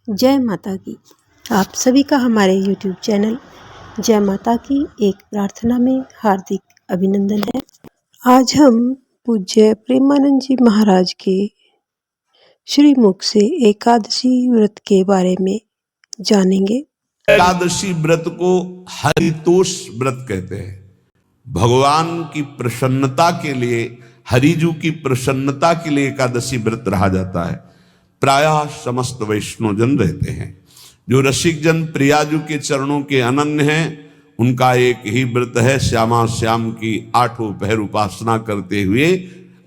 जय माता की। आप सभी का हमारे YouTube चैनल जय माता की एक प्रार्थना में हार्दिक अभिनंदन है। आज हम पूज्य प्रेमानंद जी महाराज के श्री मुख से एकादशी व्रत के बारे में जानेंगे। एकादशी व्रत को हरितोष व्रत कहते हैं। भगवान की प्रसन्नता के लिए, हरिजू की प्रसन्नता के लिए एकादशी व्रत रहा जाता है। प्रायः समस्त वैष्णवजन रहते हैं। जो रसिक जन प्रियाजू के चरणों के अनन्य हैं, उनका एक ही व्रत है, श्यामा श्याम की 8 पहर उपासना करते हुए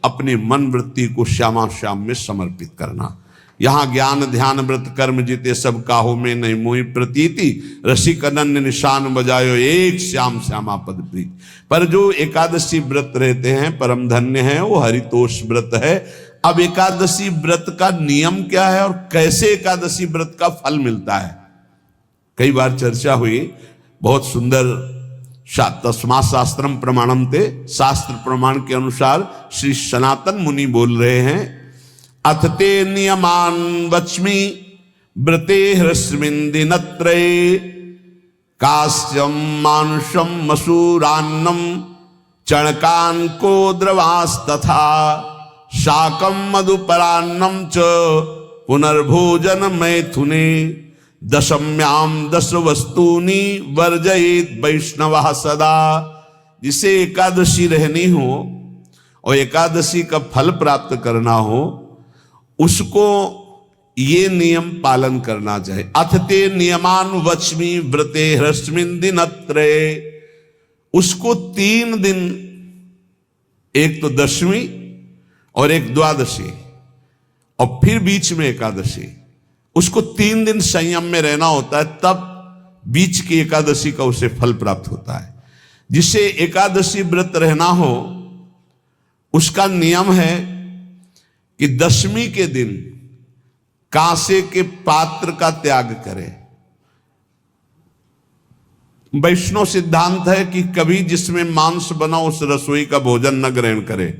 अपनी मन वृत्ति को श्यामा श्याम में समर्पित करना। यहाँ ज्ञान ध्यान व्रत कर्म जीते सब काहू में नहीं मोहि प्रतीति, रसिक अनन्य निशान बजायो एक श्याम श्यामा पद प्रीति। पर जो एकादशी व्रत रहते हैं परम धन्य हैं, वो हरितोष व्रत है। अब एकादशी व्रत का नियम क्या है और कैसे एकादशी व्रत का फल मिलता है, कई बार चर्चा हुई। बहुत सुंदर तस्मात् शास्त्रम प्रमाणम ते, शास्त्र प्रमाण के अनुसार श्री सनातन मुनि बोल रहे हैं, अथ ते नियमान वच्मि व्रते ह्रस्मिन् दिनत्रये, कास्यं मानुषं मसूरान्नं चणकान् को द्रवास्तथा, शाकं मधुपरान्नं च पुनर्भोजन मैथुने, दशम्याम 10 वस्तूनि वर्जयेत वैष्णवः सदा। जिसे एकादशी रहनी हो और एकादशी का फल प्राप्त करना हो, उसको ये नियम पालन करना चाहिए। अथ ते नियमान वच्मि व्रते ह्रस्मिन् दिनत्रये, उसको 3 दिन, एक तो दशमी और एक द्वादशी और फिर बीच में एकादशी, उसको 3 दिन संयम में रहना होता है, तब बीच की एकादशी का उसे फल प्राप्त होता है। जिसे एकादशी व्रत रहना हो, उसका नियम है कि दशमी के दिन कांसे के पात्र का त्याग करे। वैष्णव सिद्धांत है कि कभी जिसमें मांस बना उस रसोई का भोजन न ग्रहण करे।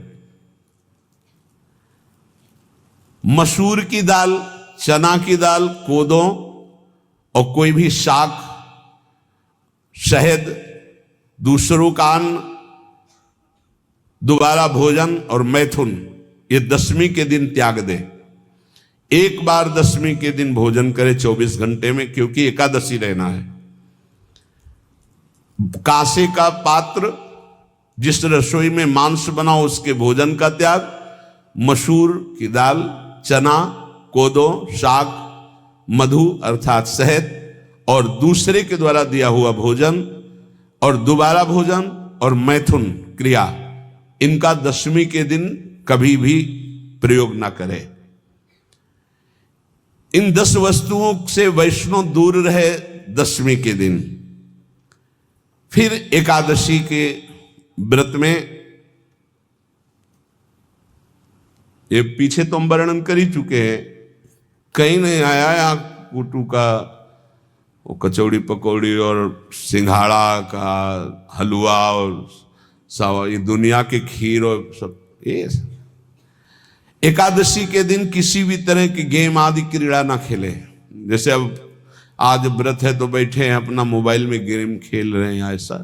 मसूर की दाल, चना की दाल, कोदो और कोई भी शाक, शहद, दूसरों का अन्न, दोबारा भोजन और मैथुन, ये दशमी के दिन त्याग दे। एक बार दशमी के दिन भोजन करे 24 घंटे में, क्योंकि एकादशी रहना है। कांसे का पात्र, जिस रसोई में मांस बना उसके भोजन का त्याग, मसूर की दाल, चना, कोदो, शाक, मधु अर्थात शहद और दूसरे के द्वारा दिया हुआ भोजन और दोबारा भोजन और मैथुन क्रिया, इनका दशमी के दिन कभी भी प्रयोग ना करें। इन 10 वस्तुओं से वैष्णव दूर रहे दशमी के दिन। फिर एकादशी के व्रत में, ये पीछे तो हम वर्णन कर ही चुके हैं, कहीं नहीं आया यहाँ कुटू का वो कचौड़ी पकौड़ी और सिंघाड़ा का हलवा और सावा, ये दुनिया के खीर और सब। ये एकादशी के दिन किसी भी तरह की गेम आदि क्रीड़ा ना खेले। जैसे अब आज व्रत है तो बैठे हैं अपना मोबाइल में गेम खेल रहे हैं, ऐसा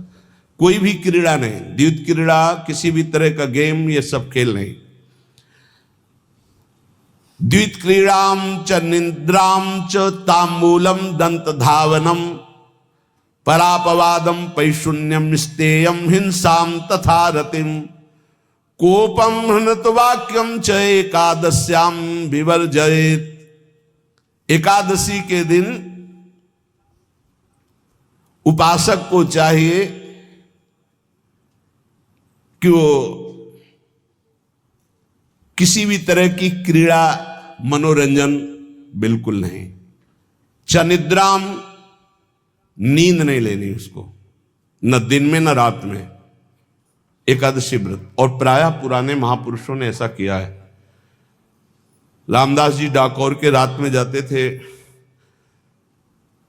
कोई भी क्रीड़ा नहीं। द्वैत क्रीड़ा, किसी भी तरह का गेम, ये सब खेल नहीं। द्वैत क्रीड़ाम च निद्राम च तांबूलम दंत धावनम, परापवादम पैशून्यम स्तेयम हिंसाम तथा रतिम, कोपम हृतवाक्यम च एकादश्याम विवर्जयेत। एकादशी के दिन उपासक को चाहिए कि वो किसी भी तरह की क्रीड़ा, मनोरंजन बिल्कुल नहीं। चनिद्राम, नींद नहीं लेनी उसको, न दिन में न रात में, एकादशी व्रत। और प्रायः पुराने महापुरुषों ने ऐसा किया है। रामदास जी डाकोर के रात में जाते थे,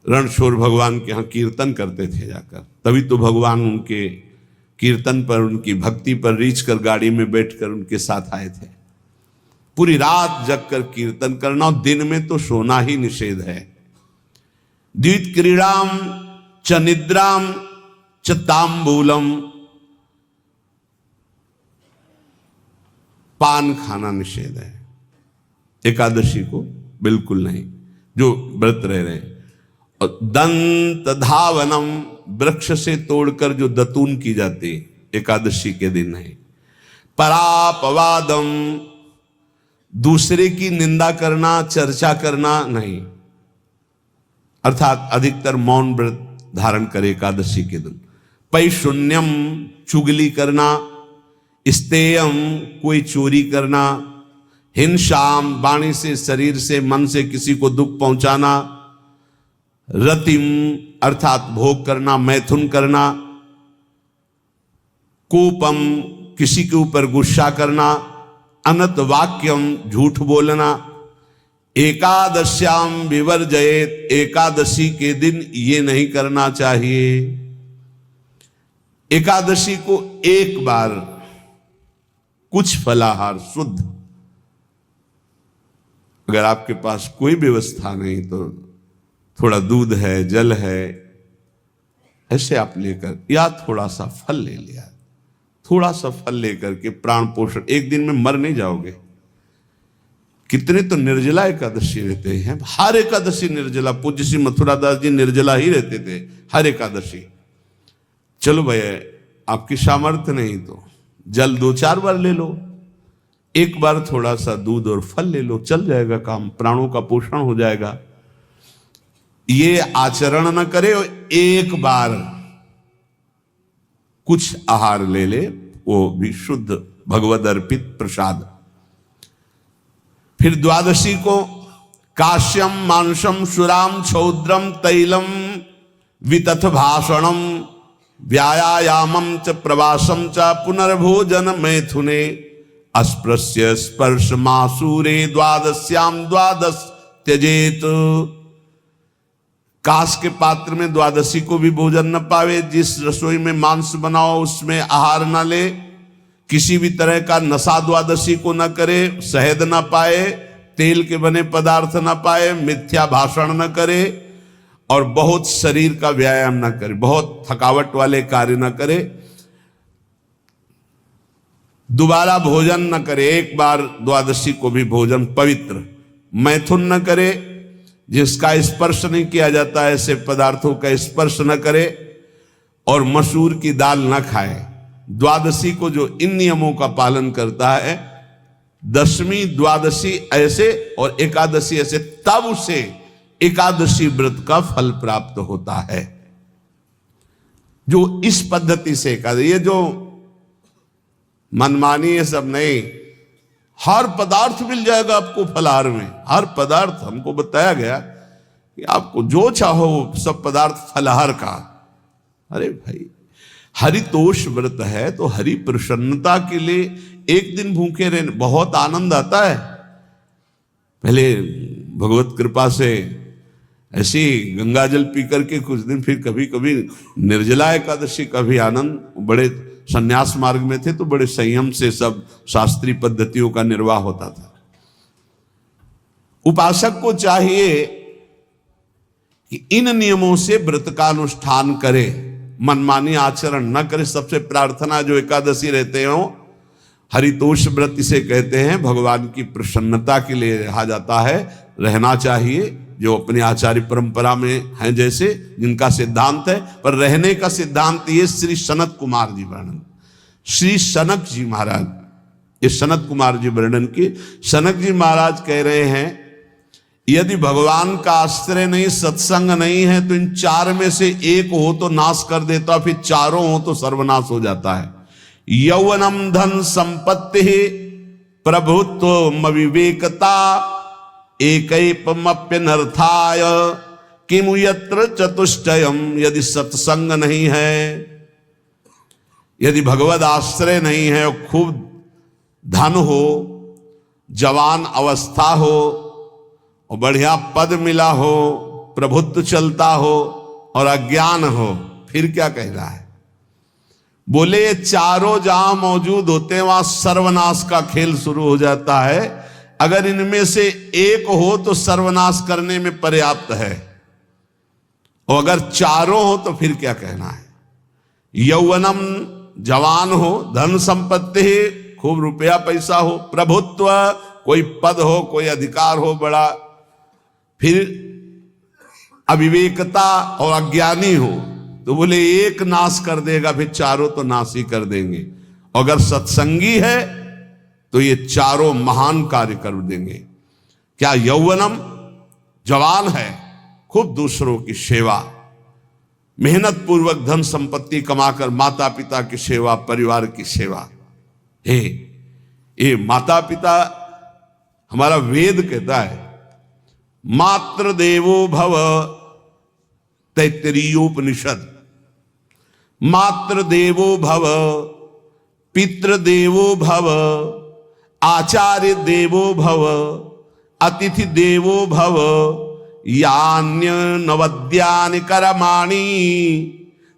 रणछोड़ भगवान के यहाँ कीर्तन करते थे जाकर। तभी तो भगवान उनके कीर्तन पर, उनकी भक्ति पर रीझ कर गाड़ी में बैठकर उनके साथ आए थे। पूरी रात जग कर कीर्तन करना, और दिन में तो सोना ही निषेध है। द्वित क्रीड़ाम च निद्राम च तांबूलम, पान खाना निषेध है एकादशी को, बिल्कुल नहीं, जो व्रत रह रहे हैं। और दंत धावनम, वृक्ष से तोड़कर जो दतून की जाती है एकादशी के दिन नहीं। परापवादम, दूसरे की निंदा करना, चर्चा करना नहीं, अर्थात अधिकतर मौन व्रत धारण करे एकादशी के दिन। पैशून्यम, चुगली करना। स्तेयम, कोई चोरी करना। हिंसाम, वाणी से, शरीर से, मन से किसी को दुख पहुंचाना। रतिम, अर्थात भोग करना, मैथुन करना। कोपम, किसी के ऊपर गुस्सा करना। अनत वाक्यम, झूठ बोलना। एकादश्याम विवर्जयेत, एकादशी के दिन ये नहीं करना चाहिए। एकादशी को एक बार कुछ फलाहार शुद्ध, अगर आपके पास कोई व्यवस्था नहीं तो थोड़ा दूध है, जल है, ऐसे आप लेकर, या थोड़ा सा फल ले लिया, थोड़ा सा फल लेकर के प्राण पोषण, एक दिन में मर नहीं जाओगे। कितने तो निर्जला एकादशी रहते हैं, हर एकादशी निर्जला। पूज्य श्री मथुरा दास जी निर्जला ही रहते थे हर एकादशी। चलो भैया, आपकी सामर्थ्य नहीं तो जल 2-4 बार ले लो, एक बार थोड़ा सा दूध और फल ले लो, चल जाएगा काम, प्राणों का पोषण हो जाएगा। ये आचरण न करे और एक बार कुछ आहार ले ले, वो भी शुद्ध भगवद अर्पित प्रसाद। फिर द्वादशी को काश्यम मांसम सुराम क्षौद्रम तैलम वितथ भाषणम व्यायामम च प्रवासम च पुनर्भोजन मैथुने अस्पृश्य स्पर्श मासूरे द्वादश्याम द्वादश त्यजेत। काश के पात्र में द्वादशी को भी भोजन न पावे, जिस रसोई में मांस बनाओ उसमें आहार न ले, किसी भी तरह का नशा द्वादशी को न करे, शहद न पाए, तेल के बने पदार्थ न पाए, मिथ्या भाषण न करे और बहुत शरीर का व्यायाम न करे, बहुत थकावट वाले कार्य न करे, दोबारा भोजन न करे, एक बार द्वादशी को भी भोजन पवित्र, मैथुन न करे, जिसका स्पर्श नहीं किया जाता है ऐसे पदार्थों का स्पर्श न करे, और मसूर की दाल न खाए। द्वादशी को जो इन नियमों का पालन करता है, दशमी द्वादशी ऐसे और एकादशी ऐसे, तब उसे एकादशी व्रत का फल प्राप्त होता है। जो इस पद्धति से एकादशी, ये जो मनमानी है सब नहीं, हर पदार्थ मिल जाएगा आपको फलाहार में, हर पदार्थ। हमको बताया गया कि आपको जो चाहो सब पदार्थ फलाहार का। अरे भाई, हरितोष व्रत है तो हरि प्रसन्नता के लिए एक दिन भूखे रहने बहुत आनंद आता है। पहले भगवत कृपा से ऐसी गंगा जल पी करके कुछ दिन, फिर कभी कभी निर्जला एकादशी का भी आनंद। बड़े संन्यास मार्ग में थे तो बड़े संयम से सब शास्त्रीय पद्धतियों का निर्वाह होता था। उपासक को चाहिए कि इन नियमों से व्रत का अनुष्ठान करे, मनमानी आचरण न करे। सबसे प्रार्थना जो एकादशी रहते हो, हरितोष व्रत इसे कहते हैं, भगवान की प्रसन्नता के लिए रहा जाता है, रहना चाहिए। जो अपनी आचार्य परंपरा में हैं जैसे, जिनका सिद्धांत है, पर रहने का सिद्धांत ये श्री सनत कुमार जी वर्णन, श्री सनक जी महाराज, ये सनत कुमार जी वर्णन की। सनक जी महाराज कह रहे हैं, यदि भगवान का आश्रय नहीं, सत्संग नहीं है, तो इन चार में से एक हो तो नाश कर देता, फिर चारों हो तो सर्वनाश हो जाता है। यौवनम धन संपत्ति प्रभुत्व विवेकता एकैपमप्यनर्थाय किमु यत्र चतुष्टयम। यदि सत्संग नहीं है, यदि भगवद आश्रय नहीं है, और खूब धन हो, जवान अवस्था हो, और बढ़िया पद मिला हो, प्रभुत्व चलता हो, और अज्ञान हो, फिर क्या कह रहा है? बोले ये चारों जहां मौजूद होते हैं वहां सर्वनाश का खेल शुरू हो जाता है। अगर इनमें से एक हो तो सर्वनाश करने में पर्याप्त है। और अगर चारों हो तो फिर क्या कहना है। यौवनम जवान हो, धन संपत्ति, खूब रुपया पैसा हो, प्रभुत्व, कोई पद हो, कोई अधिकार हो बड़ा, फिर अविवेकता और अज्ञानी हो, तो बोले एक नाश कर देगा, फिर चारों तो नाश ही कर देंगे। अगर सत्संगी है तो ये चारों महान कार्य कर देंगे। क्या यौवनम, जवान है, खूब दूसरों की सेवा, मेहनत पूर्वक धन संपत्ति कमाकर माता पिता की सेवा, परिवार की सेवा। हे, ये माता पिता, हमारा वेद कहता है मातृ देवो भव, तैत्तिरीयोपनिषद, मातृ देवो भव, पितृदेवो भव, आचार्य देवो भव, अतिथि देवो भव, यान्य नवद्यानि कर्माणि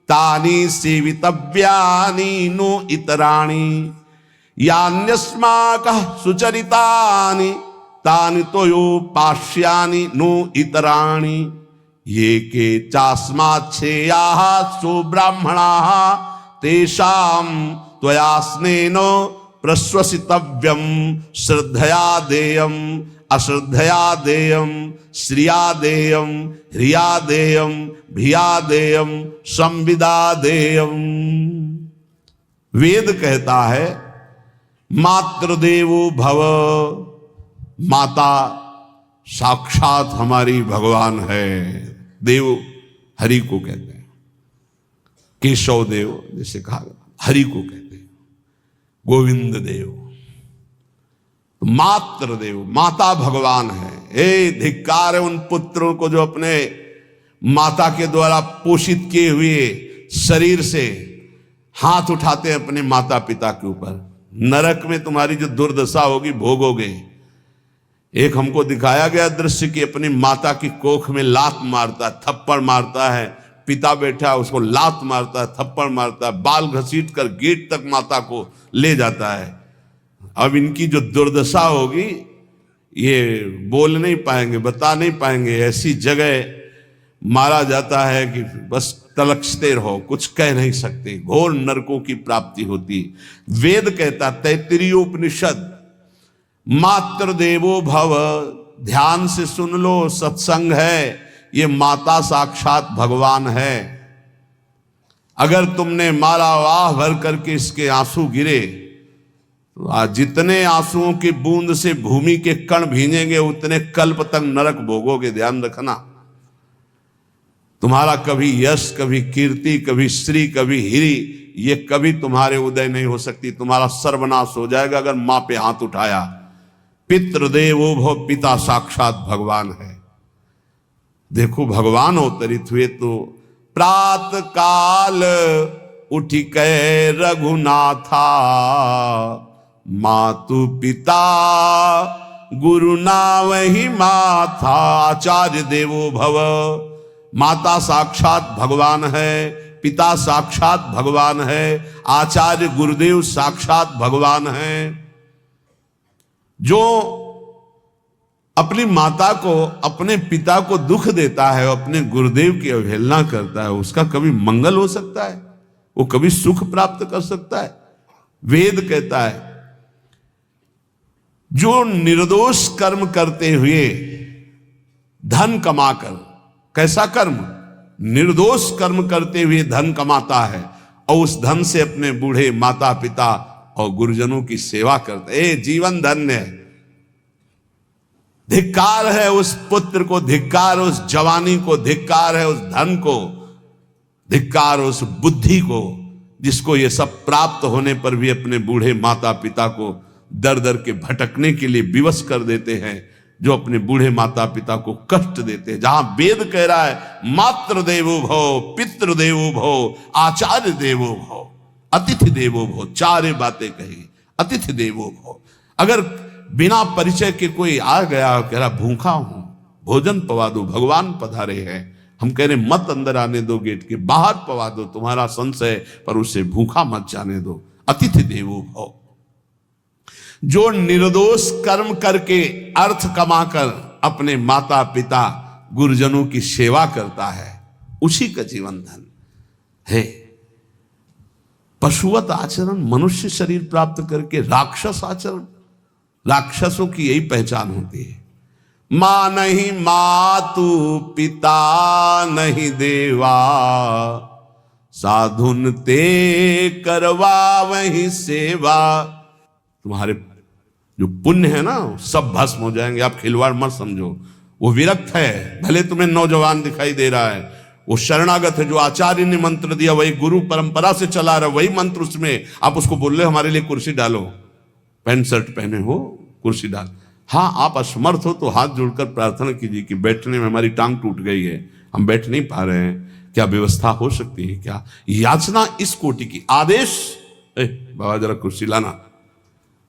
तानि सेवितव्यानि नो इतराणि, यान्यस्माकः सुचरितानि तानि तोयोपास्यानि नो इतराणि, ये के चास्माच्छेयाः सुब्राह्मणाः तेषां त्वया स्नेन प्रश्वसितव्यं, श्रद्धया देयम् अश्रद्धया देयम्, श्रिया देयम् ह्रिया देयम् भिया देयम् संविदा देयम्। वेद कहता है मातृदेवो भव, माता साक्षात हमारी भगवान है। देव हरि को कहते हैं, केशव देव जैसे कहा हरि को कहते हैं, गोविंद देव, मातृ देव, माता भगवान है। ए धिक्कार है उन पुत्रों को जो अपने माता के द्वारा पोषित किए हुए शरीर से हाथ उठाते हैं अपने माता पिता के ऊपर। नरक में तुम्हारी जो दुर्दशा होगी भोगोगे। एक हमको दिखाया गया दृश्य कि अपनी माता की कोख में लात मारता है, थप्पड़ मारता है, पिता बैठा है उसको लात मारता है, थप्पड़ मारता है, बाल घसीट कर गेट तक माता को ले जाता है। अब इनकी जो दुर्दशा होगी ये बोल नहीं पाएंगे, बता नहीं पाएंगे। ऐसी जगह मारा जाता है कि बस तलकते रहो, कुछ कह नहीं सकते, घोर नरकों की प्राप्ति होती। वेद कहता, तैत्तिरीयोपनिषद, मातृ देवो भव, ध्यान से सुन लो, सत्संग है, ये माता साक्षात भगवान है। अगर तुमने मारा वाह भर करके इसके आंसू गिरे तो आज जितने आंसुओं की बूंद से भूमि के कण भींजेंगे उतने कल्प तक नरक भोगोगे। ध्यान रखना, तुम्हारा कभी यश, कभी कीर्ति, कभी श्री, कभी हिरी, ये कभी तुम्हारे उदय नहीं हो सकती। तुम्हारा सर्वनाश हो जाएगा अगर मां पे हाथ उठाया। पितृदेवो भव, पिता साक्षात भगवान है। देखो भगवान अवतरित हुए तो प्रात काल उठी कै रघुनाथा, मातु पिता गुरु नावहि माथा। आचार्य देवो भव, माता साक्षात भगवान है, पिता साक्षात भगवान है, आचार्य गुरुदेव साक्षात भगवान है। जो अपनी माता को, अपने पिता को दुख देता है, अपने गुरुदेव की अवहेलना करता है, उसका कभी मंगल हो सकता है? वो कभी सुख प्राप्त कर सकता है? वेद कहता है जो निर्दोष कर्म करते हुए धन कमाकर, कैसा कर्म? निर्दोष कर्म करते हुए धन कमाता है और उस धन से अपने बूढ़े माता पिता और गुरुजनों की सेवा करते, ए जीवन धन्य है। धिक्कार है उस पुत्र को, धिक्कार उस जवानी को, धिक्कार है उस धन को, धिक्कार उस बुद्धि को जिसको ये सब प्राप्त होने पर भी अपने बूढ़े माता पिता को दर दर के भटकने के लिए विवश कर देते हैं, जो अपने बूढ़े माता पिता को कष्ट देते हैं। जहां वेद कह रहा है मातृ देवो भव, पितृ देवो भव, आचार्य देवो भव, अतिथि देवो भव, चार बातें कही। अतिथि देवो भव, अगर बिना परिचय के कोई आ गया, कह रहा भूखा हूं, भोजन पवा दो, भगवान पधारे हैं, हम कह रहे मत अंदर आने दो, गेट के बाहर पवा दो, तुम्हारा संशय, पर उसे भूखा मत जाने दो। अतिथि देवो भव, जो निर्दोष कर्म करके अर्थ कमाकर अपने माता पिता गुरुजनों की सेवा करता है, उसी का जीवन धन है। पशुवत आचरण, मनुष्य शरीर प्राप्त करके राक्षस आचरण, राक्षसों की यही पहचान होती है। मां नहीं मातु पिता नहीं देवा, साधुन ते करवा वही सेवा। तुम्हारे जो पुण्य है ना सब भस्म हो जाएंगे। आप खिलवाड़ मत समझो। वो विरक्त है, भले तुम्हें नौजवान दिखाई दे रहा है, वो शरणागत है। जो आचार्य ने मंत्र दिया वही गुरु परंपरा से चला रहा, वही मंत्र उसमें। आप उसको बोल रहे हमारे लिए कुर्सी डालो, पैंट शर्ट पहने हो कुर्सी डाल। हाँ, आप असमर्थ हो तो हाथ जोड़कर प्रार्थना कीजिए कि बैठने में हमारी टांग टूट गई है, हम बैठ नहीं पा रहे हैं, क्या व्यवस्था हो सकती है क्या? याचना इस कोटि की। आदेश, बाबा जरा कुर्सी लाना,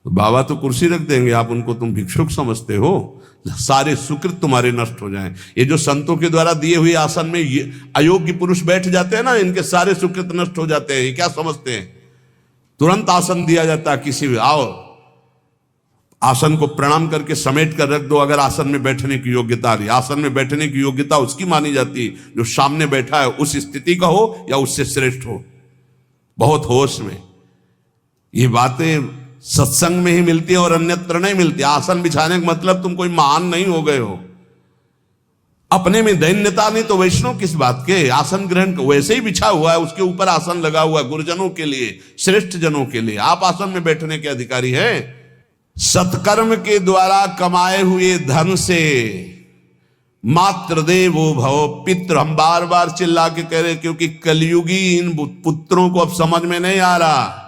तो बाबा तो कुर्सी रख देंगे, आप उनको तुम भिक्षुक समझते हो। सारे सुकृत तुम्हारे नष्ट हो जाएं। ये जो संतों के द्वारा दिए हुए आसन में ये अयोग्य पुरुष बैठ जाते हैं ना, इनके सारे सुकृत नष्ट हो जाते हैं। ये क्या समझते हैं? तुरंत आसन दिया जाता है। किसी भी आओ, आसन को प्रणाम करके समेट कर रख दो अगर आसन में बैठने की योग्यता आ रही। आसन में बैठने की योग्यता उसकी मानी जाती है जो सामने बैठा है, उस स्थिति का हो या उससे श्रेष्ठ हो। बहुत होश में ये बातें सत्संग में ही मिलती है और अन्यत्र नहीं मिलती। आसन बिछाने का मतलब तुम कोई महान नहीं हो गए हो। अपने में दैन्यता नहीं तो वैष्णव किस बात के? आसन ग्रहण वैसे ही बिछा हुआ है, उसके ऊपर आसन लगा हुआ है गुरुजनों के लिए, श्रेष्ठ जनों के लिए। आप आसन में बैठने के अधिकारी हैं। सत्कर्म के द्वारा कमाए हुए धन से मात्र देवो भव पितृ, हम बार बार चिल्ला के कह रहे, क्योंकि कलयुगी इन पुत्रों को अब समझ में नहीं आ रहा।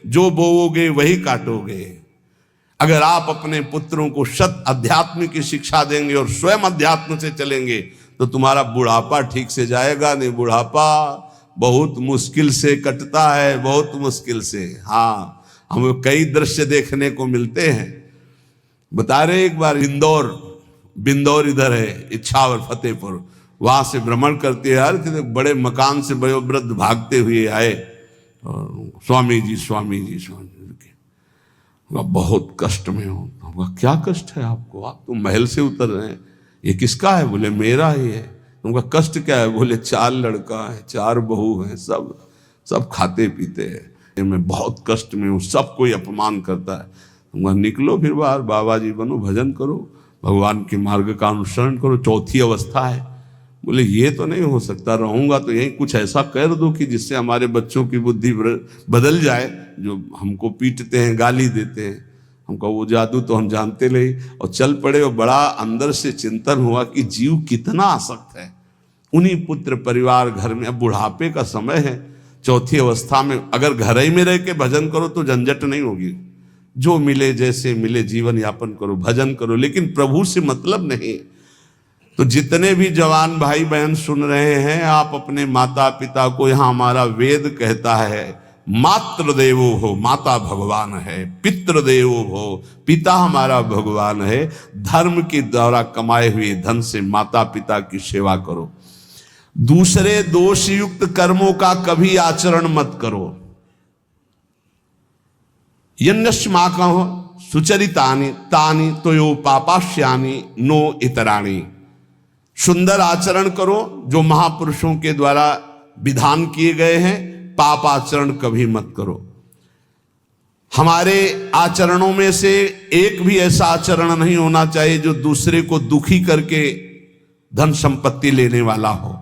जो बोओगे वही काटोगे। अगर आप अपने पुत्रों को सत अध्यात्म की शिक्षा देंगे और स्वयं अध्यात्म से चलेंगे तो तुम्हारा बुढ़ापा ठीक से जाएगा नहीं। बुढ़ापा बहुत मुश्किल से कटता है, बहुत मुश्किल से। हाँ, हमें कई दृश्य देखने को मिलते हैं। बता रहे एक बार बिंदौर इधर है, इच्छावर फतेहपुर, वहां से भ्रमण करते यार, बड़े मकान से वयोवृद्ध भागते हुए आए। स्वामी जी बहुत कष्ट में हो। क्या कष्ट है आपको? आप तो महल से उतर रहे हैं। ये किसका है? बोले मेरा ही है। तुमका कष्ट क्या है? बोले 4 लड़का है, 4 बहू है, सब खाते पीते हैं, मैं बहुत कष्ट में हूँ, सब कोई अपमान करता है। तुमका निकलो फिर बाहर, बाबा जी बनो, भजन करो, भगवान के मार्ग का अनुसरण करो। चौथी अवस्था है। बोले ये तो नहीं हो सकता, रहूंगा तो यही कुछ ऐसा कर दो कि जिससे हमारे बच्चों की बुद्धि बदल जाए, जो हमको पीटते हैं, गाली देते हैं। हमको वो जादू तो हम जानते नहीं, और चल पड़े। और बड़ा अंदर से चिंतन हुआ कि जीव कितना आसक्त है उन्हीं पुत्र परिवार घर में। अब बुढ़ापे का समय है, चौथी अवस्था में अगर घर ही में रह के भजन करो तो झंझट नहीं होगी। जो मिले जैसे मिले जीवन यापन करो, भजन करो, लेकिन प्रभु से मतलब नहीं। तो जितने भी जवान भाई बहन सुन रहे हैं, आप अपने माता पिता को, यहां हमारा वेद कहता है मातृ देवो हो, माता भगवान है, पितृ देवो हो, पिता हमारा भगवान है। धर्म के द्वारा कमाए हुए धन से माता पिता की सेवा करो। दूसरे दोषयुक्त कर्मों का कभी आचरण मत करो। यन्नस्मा कहो सुचरितानि तानि तोयो पापाश्यानि नो इतराणि। सुंदर आचरण करो जो महापुरुषों के द्वारा विधान किए गए हैं। पाप आचरण कभी मत करो। हमारे आचरणों में से एक भी ऐसा आचरण नहीं होना चाहिए जो दूसरे को दुखी करके धन संपत्ति लेने वाला हो।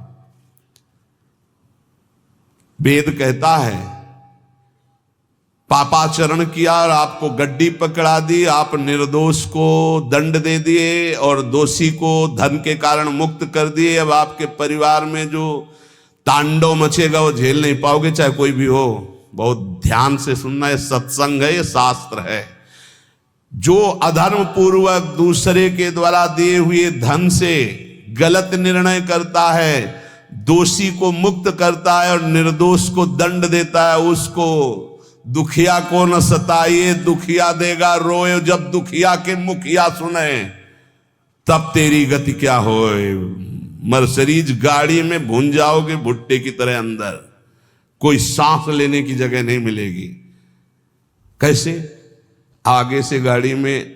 वेद कहता है पापाचरण किया और आपको गड्डी पकड़ा दी, आप निर्दोष को दंड दे दिए और दोषी को धन के कारण मुक्त कर दिए। अब आपके परिवार में जो तांडव मचेगा वो झेल नहीं पाओगे, चाहे कोई भी हो। बहुत ध्यान से सुनना, है सत्संग है, ये शास्त्र है। जो अधर्म पूर्वक दूसरे के द्वारा दिए हुए धन से गलत निर्णय करता है, दोषी को मुक्त करता है और निर्दोष को दंड देता है, उसको दुखिया को न सताइए, दुखिया देगा रोए। जब दुखिया के मुखिया सुने तब तेरी गति क्या होए। मर्सिडीज गाड़ी में भून जाओगे भुट्टे की तरह अंदर, कोई सांस लेने की जगह नहीं मिलेगी। कैसे? आगे से गाड़ी में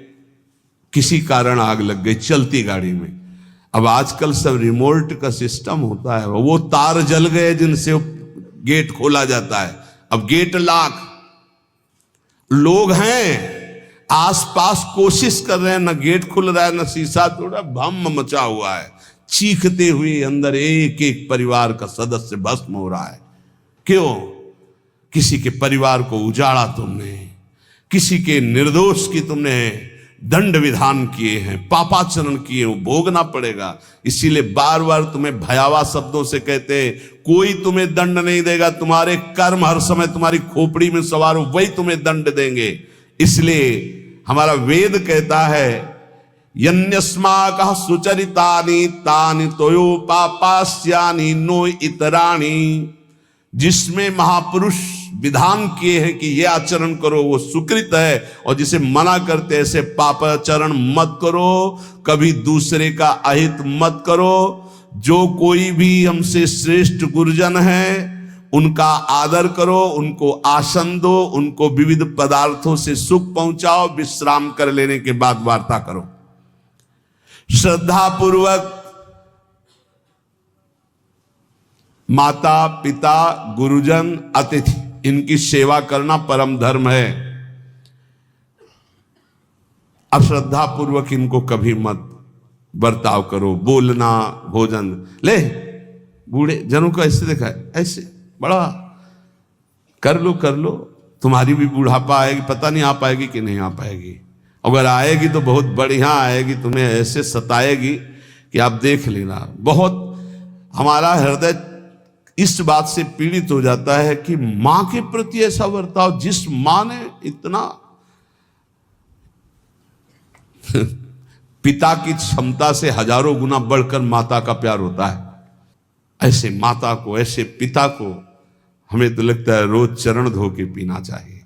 किसी कारण आग लग गई, चलती गाड़ी में। अब आजकल सब रिमोट का सिस्टम होता है, वो तार जल गए जिनसे गेट खोला जाता है, अब गेट लॉक। लोग हैं आसपास कोशिश कर रहे हैं, न गेट खुल रहा है न शीशा तोड़ा, भम मचा हुआ है, चीखते हुए अंदर एक एक परिवार का सदस्य भस्म हो रहा है। क्यों? किसी के परिवार को उजाड़ा तुमने, किसी के निर्दोष की तुमने दंड विधान किए हैं, पापाचरण किए, वो भोगना पड़ेगा। इसीलिए बार बार तुम्हें भयावह शब्दों से कहते हैं, कोई तुम्हें दंड नहीं देगा, तुम्हारे कर्म हर समय तुम्हारी खोपड़ी में सवार हो, वही तुम्हें दंड देंगे। इसलिए हमारा वेद कहता है, यन्यस्माकः सुचरितानि तानि तोयो पापास्यानि नो इतराणि। जिसमें महापुरुष विधान किए हैं कि ये आचरण करो वो सुकृत है, और जिसे मना करते ऐसे पापाचरण मत करो, कभी दूसरे का अहित मत करो। जो कोई भी हमसे श्रेष्ठ गुरुजन है उनका आदर करो, उनको आसन दो, उनको विविध पदार्थों से सुख पहुंचाओ, विश्राम कर लेने के बाद वार्ता करो। श्रद्धा पूर्वक माता पिता गुरुजन अतिथि इनकी सेवा करना परम धर्म है। अश्रद्धा पूर्वक इनको कभी मत बर्ताव करो। बोलना, भोजन, ले बूढ़े जनों को ऐसे देखा है, ऐसे बड़ा कर लो, तुम्हारी भी बुढ़ापा आएगी, पता नहीं आ पाएगी कि नहीं आ पाएगी। अगर आएगी तो बहुत बढ़िया आएगी, तुम्हें ऐसे सताएगी कि आप देख लेना। बहुत हमारा हृदय इस बात से पीड़ित हो जाता है कि मां के प्रति ऐसा बर्ताव, जिस मां ने इतना पिता की क्षमता से हजारों गुना बढ़कर माता का प्यार होता है। ऐसे माता को, ऐसे पिता को हमें तो लगता है रोज चरण धो के पीना चाहिए।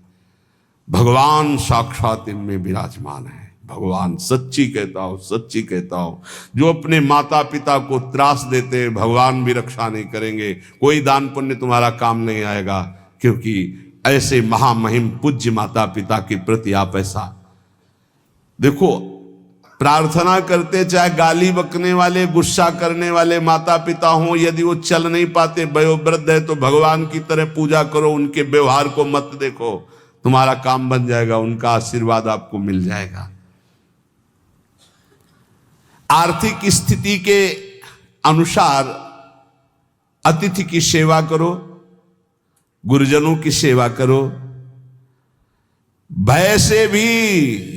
भगवान साक्षात इनमें विराजमान है। भगवान सच्ची कहता हूं, जो अपने माता पिता को त्रास देते हैं भगवान भी रक्षा नहीं करेंगे, कोई दान पुण्य तुम्हारा काम नहीं आएगा। क्योंकि ऐसे महामहिम पूज्य माता पिता के प्रति आप ऐसा देखो, प्रार्थना करते चाहे गाली बकने वाले, गुस्सा करने वाले माता पिता हों, यदि वो चल नहीं पाते, वयोवृद्ध है, तो भगवान की तरह पूजा करो, उनके व्यवहार को मत देखो, तुम्हारा काम बन जाएगा, उनका आशीर्वाद आपको मिल जाएगा। आर्थिक स्थिति के अनुसार अतिथि की सेवा करो, गुरुजनों की सेवा करो, भय से भी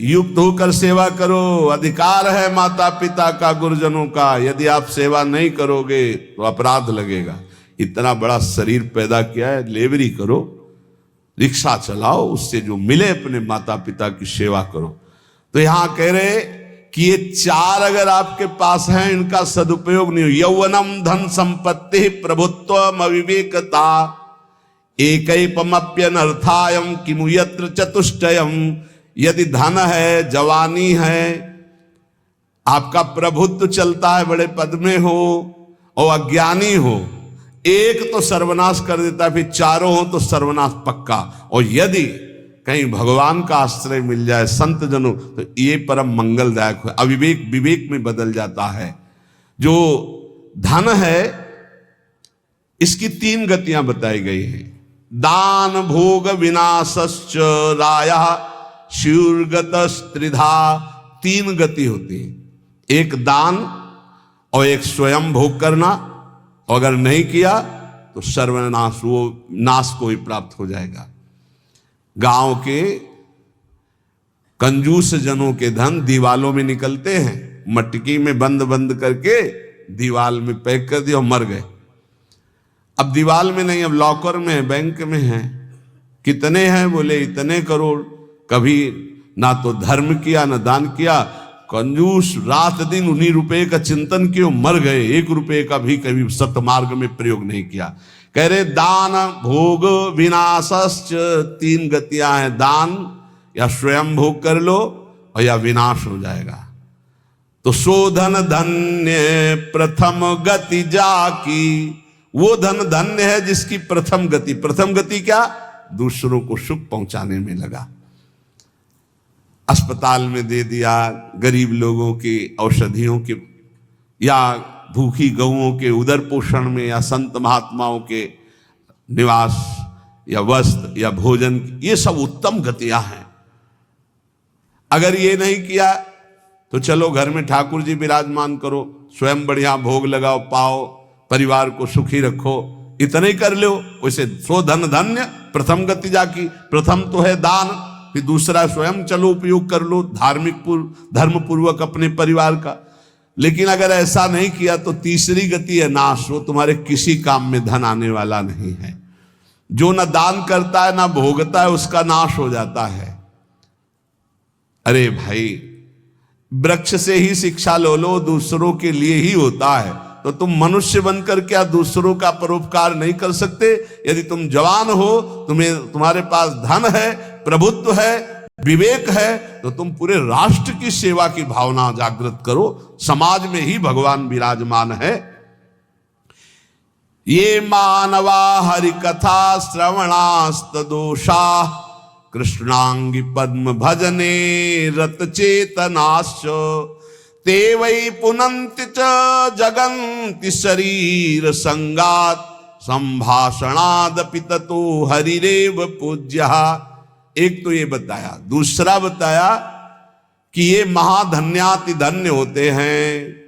युक्त होकर सेवा करो। अधिकार है माता पिता का, गुरुजनों का, यदि आप सेवा नहीं करोगे तो अपराध लगेगा। इतना बड़ा शरीर पैदा किया है, लेबरी करो, रिक्शा चलाओ, उससे जो मिले अपने माता पिता की सेवा करो। तो यहां कह रहे कि ये चार अगर आपके पास हैं, इनका सदुपयोग नहीं हो। यौवनम धन संपत्ति प्रभुत्व अविवेकता एकैपमप्यनर्थायम किमु यत्र चतुष्टयम। यदि धन है, जवानी है, आपका प्रभुत्व चलता है, बड़े पद में हो और अज्ञानी हो, एक तो सर्वनाश कर देता है, फिर चारों हो तो सर्वनाश पक्का। और यदि कहीं भगवान का आश्रय मिल जाए, संत जनों, तो ये परम मंगलदायक है। अविवेक विवेक में बदल जाता है। जो धन है इसकी तीन गतियां बताई गई हैं। दान भोग विनाशश्च रायः शीर्गतस्त्रिधा। तीन गति होती है, एक दान और एक स्वयं भोग करना, और अगर नहीं किया तो सर्वनाश, वो नाश को ही प्राप्त हो जाएगा। गांव के कंजूस जनों के धन दीवालों में निकलते हैं, मटकी में बंद बंद करके दीवाल में पैक कर दिया और मर गए। अब दीवाल में नहीं, अब लॉकर में है, बैंक में है। कितने हैं? बोले इतने करोड़। कभी ना तो धर्म किया ना दान किया, कंजूस रात दिन उन्हीं रुपए का चिंतन किए, मर गए। एक रुपए का भी कभी सतमार्ग में प्रयोग नहीं किया। कह रहे दान भोग विनाशश्च, तीन गतियां हैं। दान या स्वयं भोग कर लो और या विनाश हो जाएगा। तो शोधन धन्य प्रथम गति जाकी। वो धन धन्य है जिसकी प्रथम गति, प्रथम गति क्या? दूसरों को सुख पहुंचाने में लगा। अस्पताल में दे दिया, गरीब लोगों की औषधियों की या भूखी गऊओं के उदर पोषण में, या संत महात्माओं के निवास या वस्त्र या भोजन, ये सब उत्तम गतियां हैं। अगर ये नहीं किया तो चलो घर में ठाकुर जी विराजमान करो, स्वयं बढ़िया भोग लगाओ, पाओ, परिवार को सुखी रखो, इतना ही कर लो। वैसे सो धन धन्य प्रथम गति जाकी, प्रथम तो है दान, फिर दूसरा स्वयं चलो उपयोग कर लो धार्मिक धर्म पूर्वक अपने परिवार का। लेकिन अगर ऐसा नहीं किया तो तीसरी गति है नाश, वो तुम्हारे किसी काम में धन आने वाला नहीं है। जो न दान करता है ना भोगता है, उसका नाश हो जाता है। अरे भाई, वृक्ष से ही शिक्षा लो, दूसरों के लिए ही होता है, तो तुम मनुष्य बनकर क्या दूसरों का परोपकार नहीं कर सकते? यदि तुम जवान हो, तुम्हारे पास धन है, प्रभुत्व है, विवेक है, तो तुम पूरे राष्ट्र की सेवा की भावना जागृत करो। समाज में ही भगवान विराजमान है। ये मानवा हरि कथा श्रवणास्त दोषा कृष्णांगी पद्म भजने रत चेतनाश्च ते वै पुनन्ति च जगन्ति शरीर संगात संभाषणादपि ततो हरिरेव पूज्यः। एक तो ये बताया, दूसरा बताया कि ये महाधन्याति धन्य होते हैं।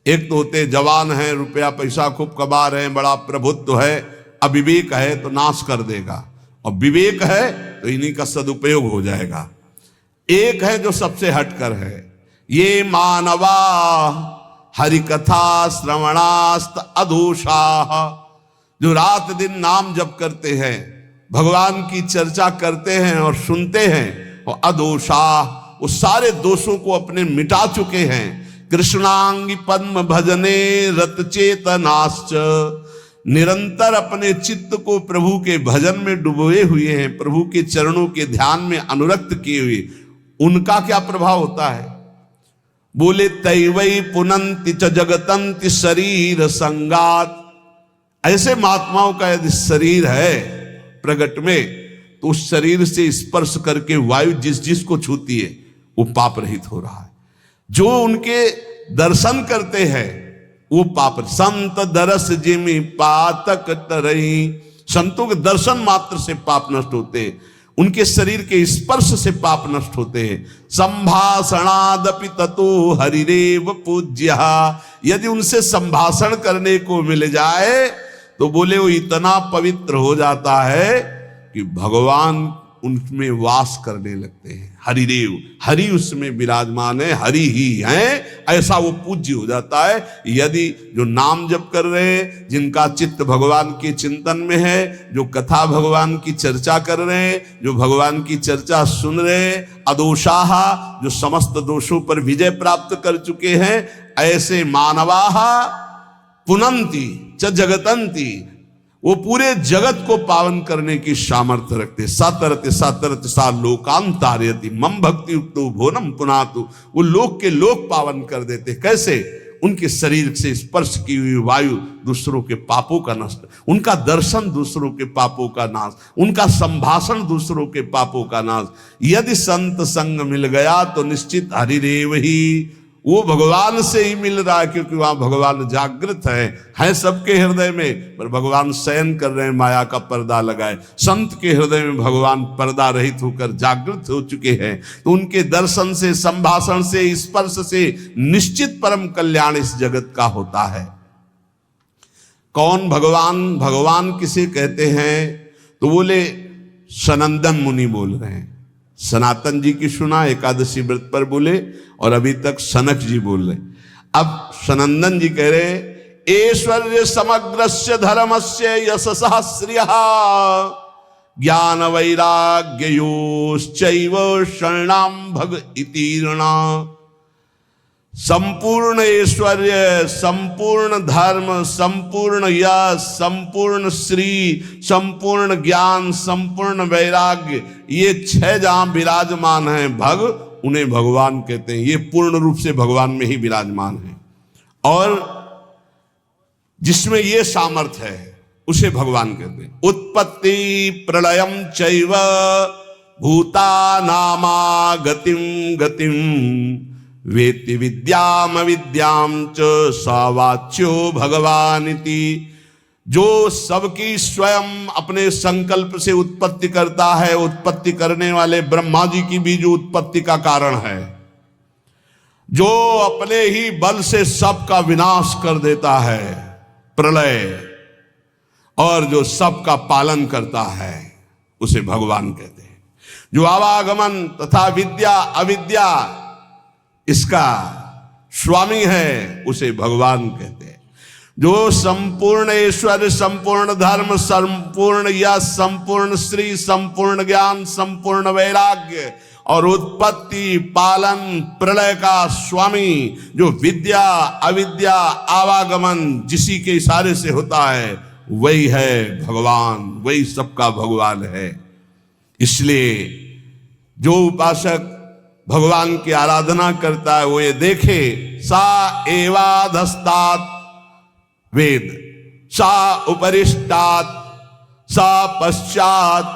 एक तो होते जवान हैं, रुपया पैसा खूब कमा रहे हैं, बड़ा प्रभुत्व है, अविवेक है तो नाश कर देगा, और विवेक है तो इन्हीं का सदुपयोग हो जाएगा। एक है जो सबसे हटकर है, ये मानवा हरिकथा श्रवणास्त अधोषा, जो रात दिन नाम जप करते हैं, भगवान की चर्चा करते हैं और सुनते हैं, और अदोषा, वो सारे दोषों को अपने मिटा चुके हैं। कृष्णांगी पद्म भजने रत चेतनाश्च, निरंतर अपने चित्त को प्रभु के भजन में डुबोए हुए हैं, प्रभु के चरणों के ध्यान में अनुरक्त किए हुए, उनका क्या प्रभाव होता है? बोले तैवई पुनंति च जगतंति शरीर संगात। ऐसे महात्माओं का यदि शरीर है प्रगट में, तो उस शरीर से स्पर्श करके वायु जिस जिस को छूती है वो पाप रहित हो रहा है। जो उनके दर्शन करते हैं वो पाप। संत दरस जिमि पातक तरही, संतों के दर्शन मात्र से पाप नष्ट होते हैं, उनके शरीर के स्पर्श से पाप नष्ट होते हैं। संभाषणादपि ततो हरिरेव पूज्यः, यदि उनसे संभाषण करने को मिल जाए तो बोले वो इतना पवित्र हो जाता है कि भगवान उनमें वास करने लगते हैं। हरिदेव, हरि उसमें विराजमान है, हरि ही हैं, ऐसा वो पूज्य हो जाता है। यदि जो नाम जप कर रहे हैं, जिनका चित्त भगवान के चिंतन में है, जो कथा भगवान की चर्चा कर रहे हैं, जो भगवान की चर्चा सुन रहे हैं, अदोषाः, जो समस्त दोषों पर विजय प्राप्त कर चुके हैं, ऐसे मानवाः पुनंति च जगतंति, वो पूरे जगत को पावन करने की सामर्थ्य रखते। सतरते सतरते सा लोकांतार्यति मम भक्ति युक्तो भोनम पुनातु, वो लोक के लोक पावन कर देते। कैसे? उनके शरीर से स्पर्श की हुई वायु दूसरों के पापों का नष्ट, उनका दर्शन दूसरों के पापों का नाश, उनका संभाषण दूसरों के पापों का नाश। यदि संत संग मिल गया तो निश्चित हरिदेव ही, वो भगवान से ही मिल रहा है, क्योंकि वहां भगवान जागृत है सबके हृदय में, पर भगवान शयन कर रहे हैं, माया का पर्दा लगाए। संत के हृदय में भगवान पर्दा रहित होकर जागृत हो चुके हैं, तो उनके दर्शन से, संभाषण से, स्पर्श से निश्चित परम कल्याण इस जगत का होता है। कौन भगवान? भगवान किसे कहते हैं? तो बोले सनंदन मुनि बोल रहे हैं। सनातन जी की सुना, एकादशी व्रत पर बोले, और अभी तक सनक जी बोल रहे। अब सनंदन जी कह रहे, ऐश्वर्य समग्रस्य धर्मस्य यशसः श्रियः ज्ञान वैराग्ययोश्चैव शरणां भग इतीर्णा। संपूर्ण ऐश्वर्य, संपूर्ण धर्म, संपूर्ण यश, संपूर्ण श्री, संपूर्ण ज्ञान, संपूर्ण वैराग्य, ये 6 जहां विराजमान हैं भग, उन्हें भगवान कहते हैं। ये पूर्ण रूप से भगवान में ही विराजमान है, और जिसमें ये सामर्थ्य है उसे भगवान कहते हैं। उत्पत्ति प्रलयम चैव भूतानामा गतिम गतिम वेत्ति विद्याम विद्याम च सवाच्यो भगवानिति। जो सबकी स्वयं अपने संकल्प से उत्पत्ति करता है, उत्पत्ति करने वाले ब्रह्मा जी की भी जो उत्पत्ति का कारण है, जो अपने ही बल से सबका विनाश कर देता है, प्रलय, और जो सबका पालन करता है, उसे भगवान कहते हैं। जो आवागमन तथा विद्या अविद्या इसका स्वामी है, उसे भगवान कहते हैं। जो संपूर्ण ईश्वर, संपूर्ण धर्म, संपूर्ण यश, संपूर्ण श्री, संपूर्ण ज्ञान, संपूर्ण वैराग्य और उत्पत्ति, पालन, प्रलय का स्वामी, जो विद्या अविद्या आवागमन जिसी के इशारे से होता है, वही है भगवान, वही सबका भगवान है। इसलिए जो उपासक भगवान की आराधना करता है, वो ये देखे, सा एवाधस्तात् वेद, सा उपरिष्टात्, सा पश्चात्,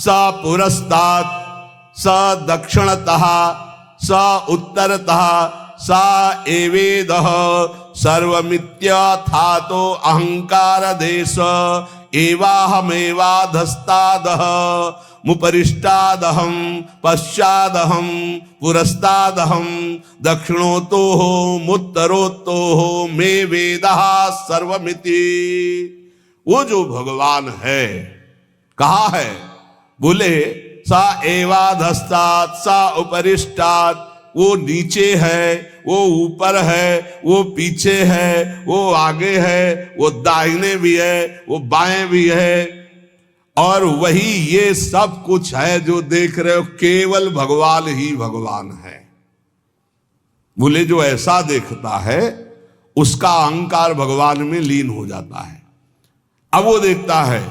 सा पुरस्तात्, स दक्षिणतः, स उत्तरतः, सा एवेदः सर्वमित्यथातो अहंकार देश एवाहमेवाधस्तादः मुपरिष्टादहं पश्चादहं पुरस्तादहं दक्षिणोतोः मुत्तरोतोः मे वेदः सर्वमिति। वो जो भगवान है, कहा है? बोले सा एवाधस्तात्, सा उपरिष्टात्, वो नीचे है, वो ऊपर है, वो पीछे है, वो आगे है, वो दाहिने भी है, वो बाएं भी है, और वही ये सब कुछ है जो देख रहे हो, केवल भगवान ही भगवान है। बोले जो ऐसा देखता है, उसका अहंकार भगवान में लीन हो जाता है। अब वो देखता है,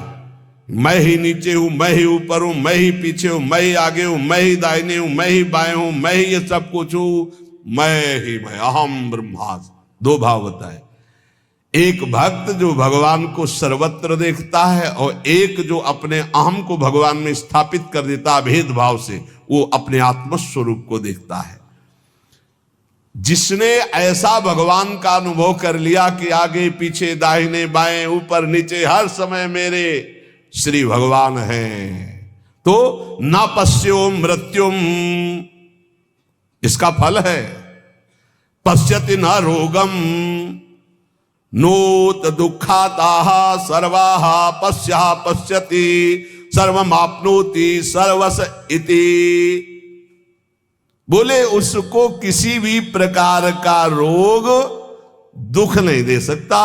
मैं ही नीचे हूं, मैं ही ऊपर हूं, मैं ही पीछे हूं, मैं ही आगे हूं, मैं ही दाहिने हूं, मैं ही बाएं हूं, मैं ही ये सब कुछ हूं, मैं अहम ब्रह्मास्मि। दो भाव होता है, एक भक्त जो भगवान को सर्वत्र देखता है, और एक जो अपने अहम को भगवान में स्थापित कर देता है भेदभाव से, वो अपने आत्मस्वरूप को देखता है। जिसने ऐसा भगवान का अनुभव कर लिया कि आगे पीछे दाहिने बाएं ऊपर नीचे हर समय मेरे श्री भगवान हैं, तो न पश्यो मृत्युम, इसका फल है। पश्यति न रोगम नोत दुखाताः सर्वाः पश्यः पश्यति सर्वमाप्नोति सर्वस इति। बोले उसको किसी भी प्रकार का रोग दुख नहीं दे सकता।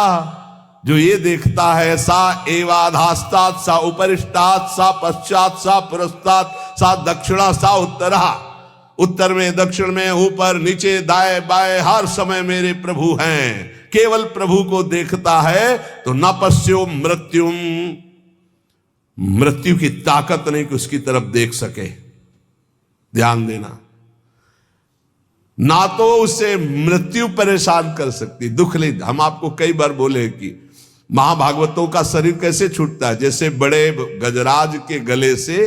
जो ये देखता है, सा एवाधास्तात्, सा उपरिष्टात्, सा पश्चात्, सा पुरस्तात्, सा दक्षिणा, सा उत्तरा, उत्तर में दक्षिण में ऊपर नीचे दाएं बाएं हर समय मेरे प्रभु हैं, केवल प्रभु को देखता है, तो न पश्यो मृत्युम, मृत्यु की ताकत नहीं कि उसकी तरफ देख सके। ध्यान देना, ना तो उसे मृत्यु परेशान कर सकती, दुख नहीं। हम आपको कई बार बोले कि महाभागवतों का शरीर कैसे छूटता है, जैसे बड़े गजराज के गले से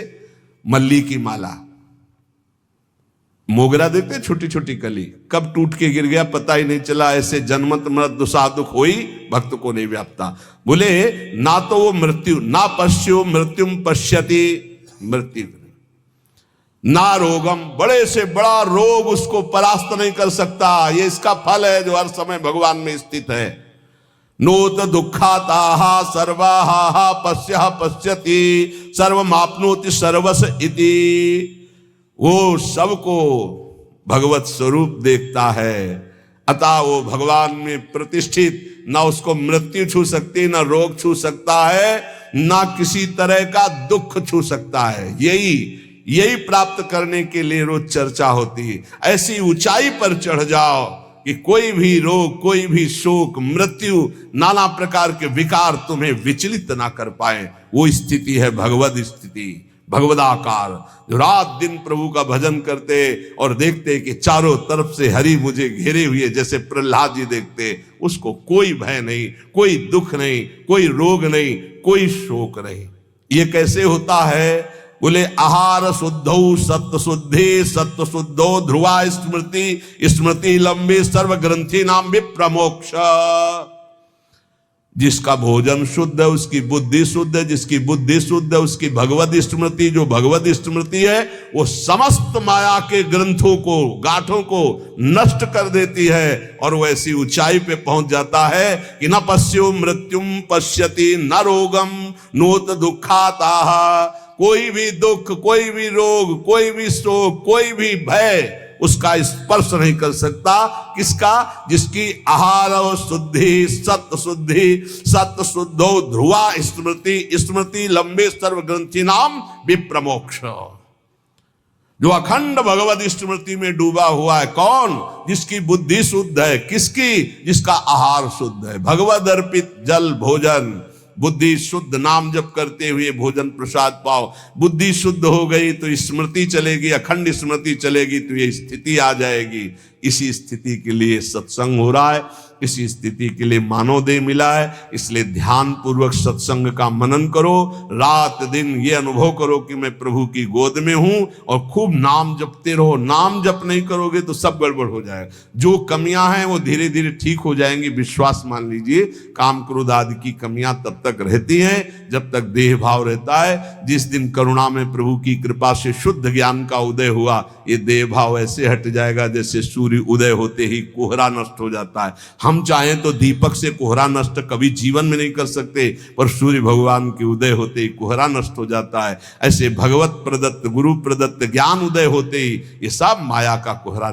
मल्ली की माला, मोगरा देखते छोटी छोटी कली, कब टूट के गिर गया पता ही नहीं चला, ऐसे जन्मत मृत दुसा दुख होई भक्त को नहीं व्याप्ता। बोले ना तो वो मृत्यु, ना पश्यो मृत्युम पश्यति, मृत्यु ना रोगम, बड़े से बड़ा रोग उसको परास्त नहीं कर सकता। ये इसका फल है जो हर समय भगवान में स्थित है। नोत दुखाताः सर्वाः पश्यः पश्यति सर्वमाप्नोति सर्वस इति। वो सबको भगवत स्वरूप देखता है, अतः वो भगवान में प्रतिष्ठित, ना उसको मृत्यु छू सकती, ना रोग छू सकता है, ना किसी तरह का दुख छू सकता है। यही प्राप्त करने के लिए रोज चर्चा होती है। ऐसी ऊंचाई पर चढ़ जाओ कि कोई भी रोग, कोई भी शोक, मृत्यु, नाना प्रकार के विकार तुम्हें विचलित ना कर पाए। वो स्थिति है भगवद स्थिति, भगवदाकार। जो रात दिन प्रभु का भजन करते और देखते कि चारों तरफ से हरि मुझे घेरे हुए, जैसे प्रहलाद जी देखते, उसको कोई भय नहीं, कोई दुख नहीं, कोई रोग नहीं, कोई शोक नहीं। ये कैसे होता है? बोले आहार शुद्धौ सत्व शुद्धि, सत्व शुद्धो ध्रुवा स्मृति, स्मृति लंबे सर्व ग्रंथि नाम विप्रमोक्ष। जिसका भोजन शुद्ध है उसकी बुद्धि शुद्ध है, जिसकी बुद्धि शुद्ध है उसकी भगवत स्मृति, जो भगवत स्मृति है वो समस्त माया के ग्रंथों को, गांठों को नष्ट कर देती है और वो ऐसी ऊंचाई पे पहुंच जाता है कि न पश्यो मृत्युम पश्यति न रोगम नोत दुखाताह। कोई भी दुख, कोई भी रोग, कोई भी शोक, कोई भी भय उसका स्पर्श नहीं कर सकता। किसका? जिसकी आहार शुद्धि, सत्य शुद्धि, सत्य शुद्धो ध्रुवा स्मृति, स्मृति लंबे सर्व ग्रंथि नाम विप्रमोक्ष। जो अखंड भगवत स्मृति में डूबा हुआ है, कौन? जिसकी बुद्धि शुद्ध है। किसकी? जिसका आहार शुद्ध है। भगवद अर्पित जल भोजन, बुद्धि शुद्ध, नाम जप करते हुए भोजन प्रसाद पाओ। बुद्धि शुद्ध हो गई तो स्मृति चलेगी, अखंड स्मृति चलेगी तो ये स्थिति आ जाएगी। इसी स्थिति के लिए सत्संग हो रहा है, इसी स्थिति के लिए मानवदेह मिला है। इसलिए ध्यान पूर्वक सत्संग का मनन करो, रात दिन ये अनुभव करो कि मैं प्रभु की गोद में हूं और खूब नाम जपते रहो। नाम जप नहीं करोगे तो सब गड़बड़ हो जाएगा। जो कमियां हैं वो धीरे धीरे ठीक हो जाएंगी, विश्वास मान लीजिए। काम क्रोध आदि की कमियां तब तक रहती हैं जब तक देह भाव रहता है। जिस दिन करुणा में प्रभु की कृपा से शुद्ध ज्ञान का उदय हुआ, ये देह भाव ऐसे हट जाएगा जैसे सूर्य उदय होते ही कोहरा नष्ट हो जाता है। हम चाहें तो दीपक से कोहरा नष्ट कभी जीवन में नहीं कर सकते, पर सूर्य भगवान के उदय होते ही कोहरा नष्ट हो जाता है। ऐसे भगवत प्रदत्त, गुरु प्रदत्त ज्ञान उदय होते ही ये सब माया का कोहरा